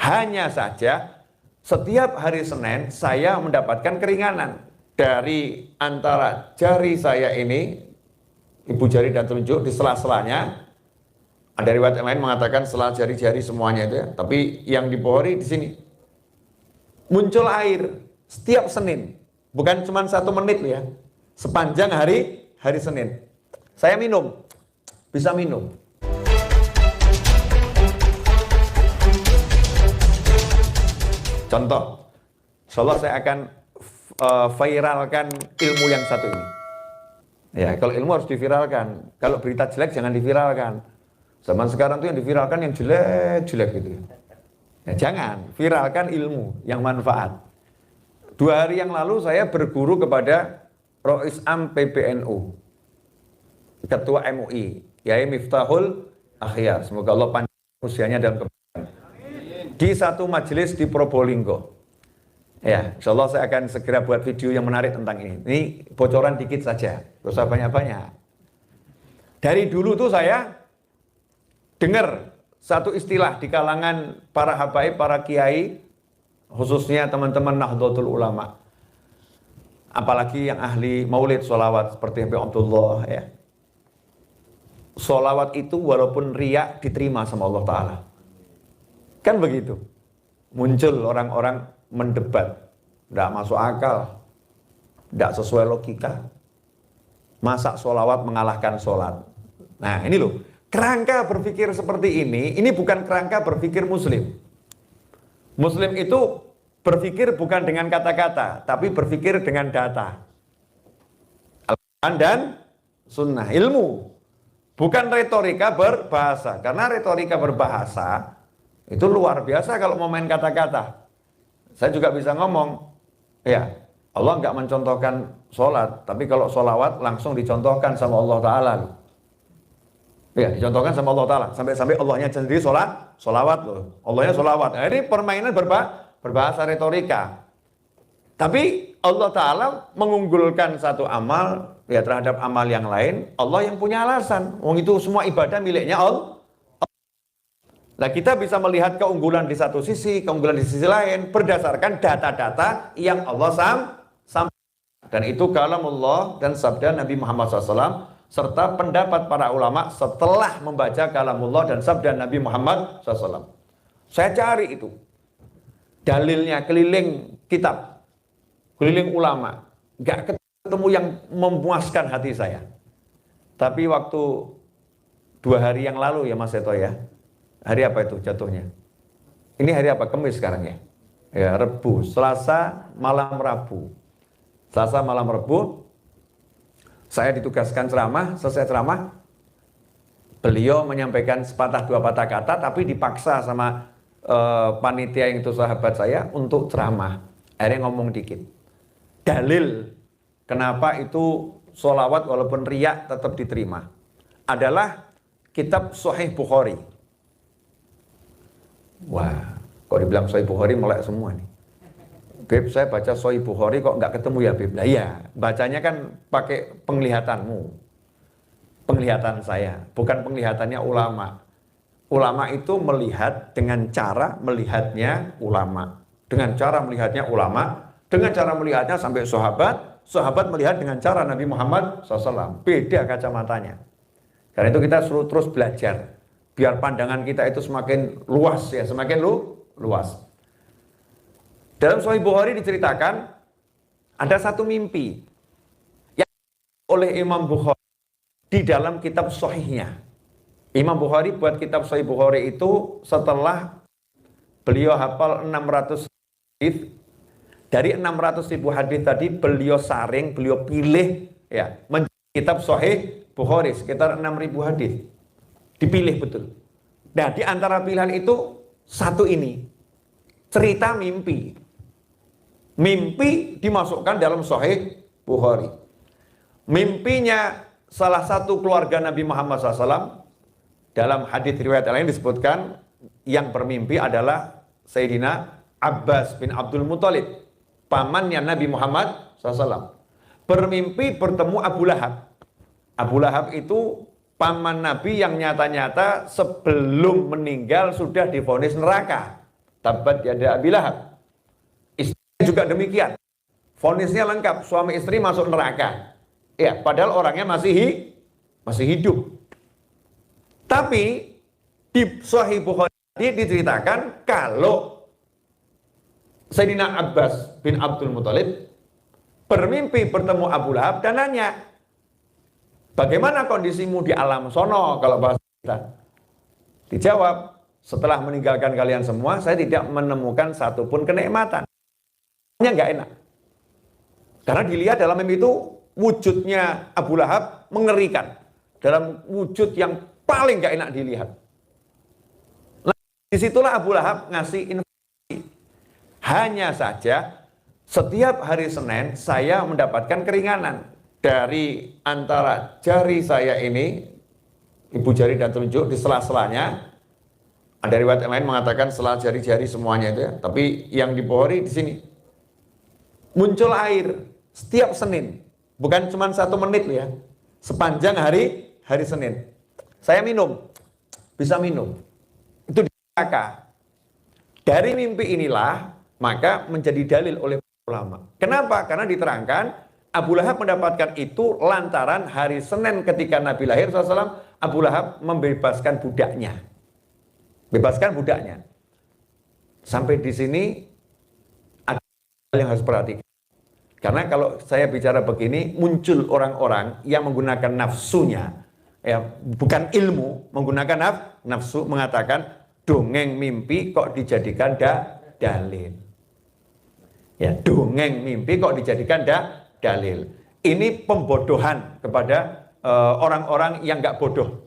Hanya saja setiap hari Senin saya mendapatkan keringanan dari antara jari saya ini, ibu jari dan telunjuk di sela-selanya. Ada riwayat yang lain mengatakan sela jari-jari semuanya itu ya. Tapi yang di Bukhari di sini muncul air setiap Senin, bukan cuma 1 menit ya, sepanjang hari Senin. Saya minum, bisa minum. Contoh, insyaallah saya akan viralkan ilmu yang satu ini. Ya, kalau ilmu harus diviralkan. Kalau berita jelek jangan diviralkan. Zaman sekarang tuh yang diviralkan yang jelek-jelek gitu. Ya, jangan, viralkan ilmu yang manfaat. 2 hari yang lalu saya berguru kepada Rois Am PBNU, Ketua MUI, Yai Miftahul Akhyar. Semoga Allah panjang usianya dalam kebaikan. Di satu majelis di Probolinggo. Ya, insya Allah saya akan segera buat video yang menarik tentang ini. Ini bocoran dikit saja, gak usah banyak-banyak. Dari dulu tuh saya dengar satu istilah di kalangan para habaib, para kiai, khususnya teman-teman Nahdlatul Ulama. Apalagi yang ahli maulid sholawat seperti Habib Abdullah ya. Sholawat itu walaupun riak diterima sama Allah Ta'ala. Kan begitu. Muncul orang-orang mendebat. Tidak masuk akal. Tidak sesuai logika. Masa sholawat mengalahkan sholat. Nah ini loh. Kerangka berpikir seperti ini bukan kerangka berpikir Muslim. Muslim itu berpikir bukan dengan kata-kata, tapi berpikir dengan data. Al-Quran dan Sunnah, ilmu. Bukan retorika berbahasa. Karena retorika berbahasa itu luar biasa kalau mau main kata-kata. Saya juga bisa ngomong, ya Allah nggak mencontohkan sholat, tapi kalau sholawat langsung dicontohkan sama Allah Ta'ala. Ya, dicontohkan sama Allah Ta'ala. Sampai-sampai Allahnya sendiri sholawat loh. Allahnya sholawat. Nah, ini permainan berbahasa retorika. Tapi Allah Ta'ala mengunggulkan satu amal ya terhadap amal yang lain. Allah yang punya alasan. Wong itu semua ibadah miliknya Allah. Nah, kita bisa melihat keunggulan di satu sisi, keunggulan di sisi lain berdasarkan data-data yang Allah sampaikan. Dan itu kalamullah dan sabda Nabi Muhammad SAW serta pendapat para ulama setelah membaca kalamullah dan sabda Nabi Muhammad SAW. Saya cari itu dalilnya keliling kitab, keliling ulama, nggak ketemu yang memuaskan hati saya. Tapi waktu 2 hari yang lalu ya Mas Seto ya, hari apa itu jatuhnya? Ini hari apa? Kamis sekarang ya? Ya Rebu, Selasa malam Rabu. Selasa malam Rebu, saya ditugaskan ceramah, selesai ceramah, beliau menyampaikan sepatah 2 patah kata, tapi dipaksa sama panitia yang itu sahabat saya untuk ceramah. Akhirnya ngomong dikit. Dalil kenapa itu sholawat walaupun riak tetap diterima adalah kitab Sahih Bukhari. Wah, kok dibilang Sahih Bukhari melek semua nih. Beb, saya baca Sahih Bukhari kok nggak ketemu ya Beb? Nah iya, bacanya kan pakai penglihatanmu. Penglihatan saya, bukan penglihatannya ulama. Ulama itu melihat dengan cara melihatnya ulama. Dengan cara melihatnya ulama, dengan cara melihatnya sampai sahabat, sahabat melihat dengan cara Nabi Muhammad SAW. Beda kacamatanya. Karena itu kita suruh terus belajar. Biar pandangan kita itu semakin luas ya, semakin luas. Dalam Sahih Bukhari diceritakan ada satu mimpi yang oleh Imam Bukhari di dalam kitab Sahihnya. Imam Bukhari buat kitab Sahih Bukhari itu setelah beliau hafal 600 hadis. Dari 600.000 hadis tadi beliau saring, beliau pilih ya menjadi kitab Sahih Bukhari sekitar 6.000 hadis. Dipilih betul. Nah, di antara pilihan itu satu ini cerita mimpi. Mimpi dimasukkan dalam Sahih Bukhari. Mimpinya salah satu keluarga Nabi Muhammad SAW. Dalam hadis riwayat lain disebutkan yang bermimpi adalah Sayyidina Abbas bin Abdul Muthalib, pamannya Nabi Muhammad SAW. Bermimpi bertemu Abu Lahab. Abu Lahab itu paman Nabi yang nyata-nyata sebelum meninggal sudah divonis neraka. Tabat yada Abi Lahab. Istrinya juga demikian. Vonisnya lengkap, suami istri masuk neraka. Ya, padahal orangnya masih hidup. Tapi di Sahih Bukhari diceritakan kalau Sayyidina Abbas bin Abdul Muthalib bermimpi bertemu Abu Lahab dan nanya, bagaimana kondisimu di alam sono kalau bahasa kita? Dijawab, setelah meninggalkan kalian semua, saya tidak menemukan satupun kenikmatan. Ini nggak enak. Karena dilihat dalam mimpi itu, wujudnya Abu Lahab mengerikan. Dalam wujud yang paling nggak enak dilihat. Nah, disitulah Abu Lahab ngasih informasi. Hanya saja, setiap hari Senin, saya mendapatkan keringanan. Dari antara jari saya ini, ibu jari dan telunjuk di sela-selanya, ada riwayat yang lain mengatakan sela jari-jari semuanya itu ya. Tapi yang di Bukhari di sini muncul air setiap Senin, bukan cuma 1 menit ya, sepanjang hari Senin. Saya bisa minum. Itu di neraka. Dari mimpi inilah maka menjadi dalil oleh ulama. Kenapa? Karena diterangkan Abu Lahab mendapatkan itu lantaran hari Senin ketika Nabi lahir SAW, Abu Lahab membebaskan budaknya. Sampai di sini ada hal yang harus perhatikan. Karena kalau saya bicara begini, muncul orang-orang yang menggunakan nafsunya, ya bukan ilmu, menggunakan nafsu, mengatakan dongeng mimpi kok dijadikan dalil. Ya, dongeng mimpi kok dijadikan dalil. Ini pembodohan kepada orang-orang yang nggak bodoh,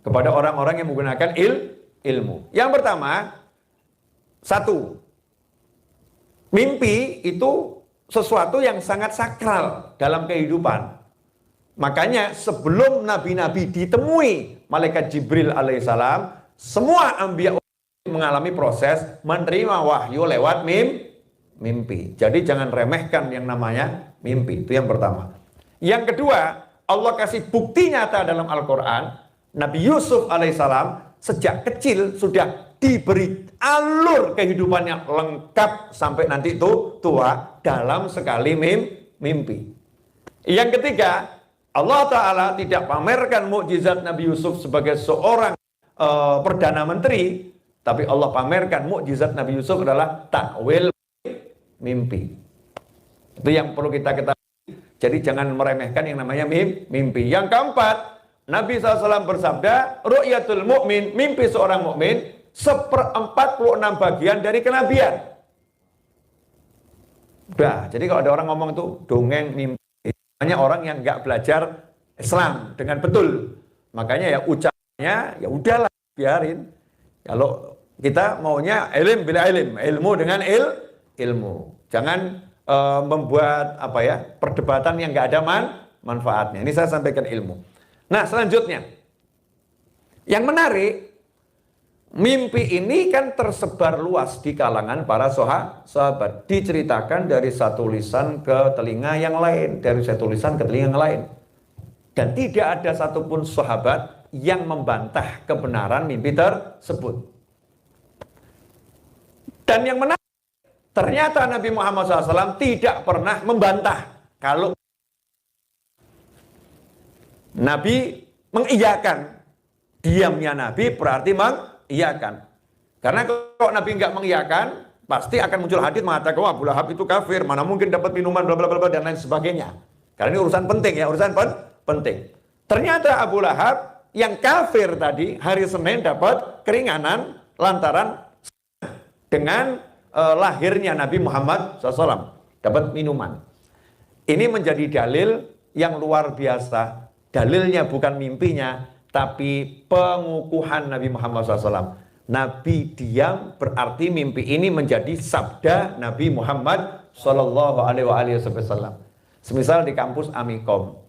kepada orang-orang yang menggunakan ilmu. Yang pertama, satu, mimpi itu sesuatu yang sangat sakral dalam kehidupan. Makanya sebelum nabi-nabi ditemui malaikat Jibril alaihissalam, semua anbiya mengalami proses menerima wahyu lewat mimpi. Jadi jangan remehkan yang namanya mimpi. Itu yang pertama. Yang kedua, Allah kasih bukti nyata dalam Al-Quran. Nabi Yusuf alaihissalam sejak kecil sudah diberi alur kehidupannya lengkap sampai nanti itu tua dalam sekali mimpi. Yang ketiga, Allah Ta'ala tidak pamerkan mukjizat Nabi Yusuf sebagai seorang Perdana Menteri, tapi Allah pamerkan mukjizat Nabi Yusuf adalah takwil mimpi. Itu yang perlu kita ketahui. Jadi jangan meremehkan yang namanya mimpi. Yang keempat, Nabi SAW bersabda, ru'yatul mu'min, mimpi seorang mukmin 1/46 bagian dari kenabian. Udah, jadi kalau ada orang ngomong itu dongeng mimpi, hanya orang yang nggak belajar Islam dengan betul. Makanya ya ucapannya ya udahlah, biarin. Kalau kita maunya ilmu bila ilmu dengan ilmu. Jangan membuat perdebatan yang nggak ada manfaatnya. Ini saya sampaikan ilmu. Nah, selanjutnya yang menarik, mimpi ini kan tersebar luas di kalangan para sahabat. Diceritakan dari satu lisan ke telinga yang lain, dari satu lisan ke telinga yang lain. Dan tidak ada satupun sahabat yang membantah kebenaran mimpi tersebut. Dan yang menarik, ternyata Nabi Muhammad SAW tidak pernah membantah. Kalau Nabi mengiyakan, diamnya Nabi berarti mengiyakan. Karena kalau Nabi nggak mengiyakan, pasti akan muncul hadis mengatakan, wah Abu Lahab itu kafir, mana mungkin dapat minuman, bla bla bla dan lain sebagainya. Karena ini urusan penting ya, penting. Ternyata Abu Lahab yang kafir tadi hari Senin dapat keringanan lantaran dengan lahirnya Nabi Muhammad SAW, dapat minuman. Ini menjadi dalil yang luar biasa. Dalilnya bukan mimpinya, tapi pengukuhan Nabi Muhammad SAW. Nabi diam berarti mimpi ini menjadi sabda Nabi Muhammad SAW. Semisal di kampus Amikom,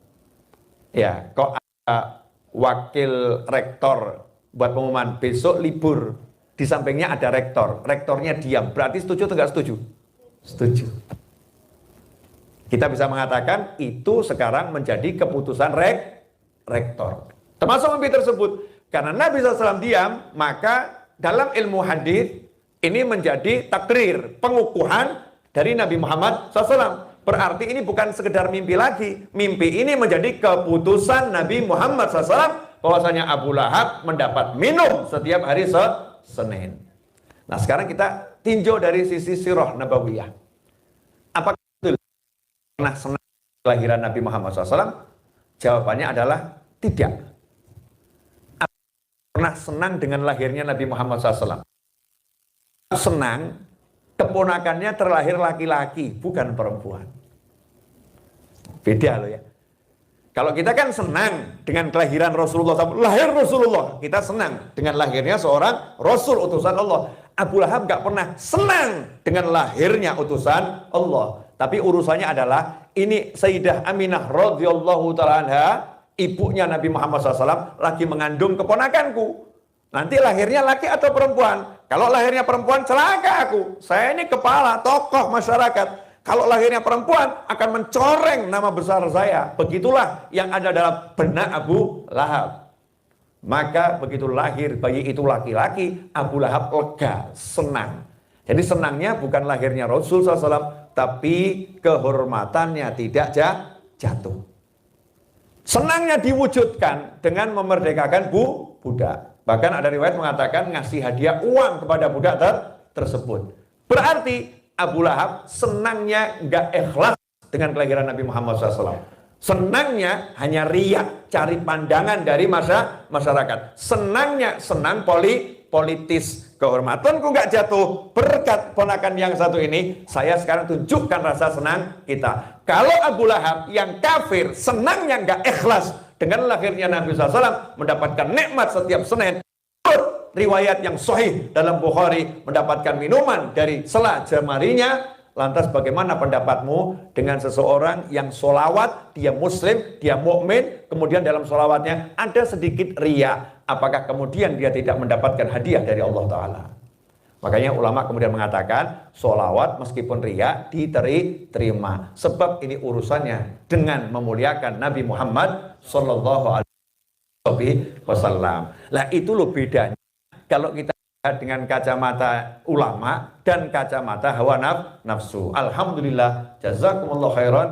ya, kok ada wakil rektor buat pengumuman besok libur, di sampingnya ada rektornya diam, berarti setuju atau nggak setuju? Setuju. Kita bisa mengatakan itu sekarang menjadi keputusan rektor. Termasuk mimpi tersebut. Karena Nabi SAW diam, maka dalam ilmu hadis Ini menjadi takrir, pengukuhan dari Nabi Muhammad SAW. Berarti ini bukan sekedar mimpi lagi. Mimpi ini menjadi keputusan Nabi Muhammad SAW bahwasanya Abu Lahab mendapat minum setiap hari Senin. Nah sekarang kita tinjau dari sisi sirah nabawiyah. Apakah betul pernah senang kelahiran Nabi Muhammad SAW? Jawabannya adalah tidak. Apakah pernah senang dengan lahirnya Nabi Muhammad SAW? Senang, keponakannya terlahir laki-laki, bukan perempuan. Beda loh ya. Kalau kita kan senang dengan kelahiran Rasulullah SAW, lahir Rasulullah, kita senang dengan lahirnya seorang Rasul utusan Allah. Abu Lahab gak pernah senang dengan lahirnya utusan Allah. Tapi urusannya adalah, ini Sayyidah Aminah radhiyallahu ta'ala anha, ibunya Nabi Muhammad SAW, lagi mengandung keponakanku. Nanti lahirnya laki atau perempuan? Kalau lahirnya perempuan, celaka aku. Saya ini kepala, tokoh masyarakat. Kalau lahirnya perempuan, akan mencoreng nama besar saya. Begitulah yang ada dalam benak Abu Lahab. Maka begitu lahir bayi itu laki-laki, Abu Lahab lega, senang. Jadi senangnya bukan lahirnya Rasul SAW, tapi kehormatannya tidak jatuh. Senangnya diwujudkan dengan memerdekakan budak. Bahkan ada riwayat mengatakan ngasih hadiah uang kepada budak tersebut. Berarti Abu Lahab senangnya nggak ikhlas dengan kelahiran Nabi Muhammad SAW. Senangnya hanya riak, cari pandangan dari masyarakat. Senangnya senang politis. Kehormatanku nggak jatuh berkat ponakan yang satu ini. Saya sekarang tunjukkan rasa senang kita. Kalau Abu Lahab yang kafir, senangnya nggak ikhlas dengan lahirnya Nabi SAW, mendapatkan nikmat setiap Senin. Riwayat yang sahih dalam Bukhari, mendapatkan minuman dari sela jemarinya. Lantas bagaimana pendapatmu dengan seseorang yang solawat, dia muslim, dia mukmin, kemudian dalam solawatnya ada sedikit riya? Apakah kemudian dia tidak mendapatkan hadiah dari Allah Ta'ala? Makanya ulama kemudian mengatakan solawat meskipun riya diterima. Sebab ini urusannya dengan memuliakan Nabi Muhammad Sallallahu Alaihi Wasallam. Lah itu loh bedanya kalau kita dengan kacamata ulama dan kacamata hawa nafsu. Alhamdulillah, jazakumullah khairan.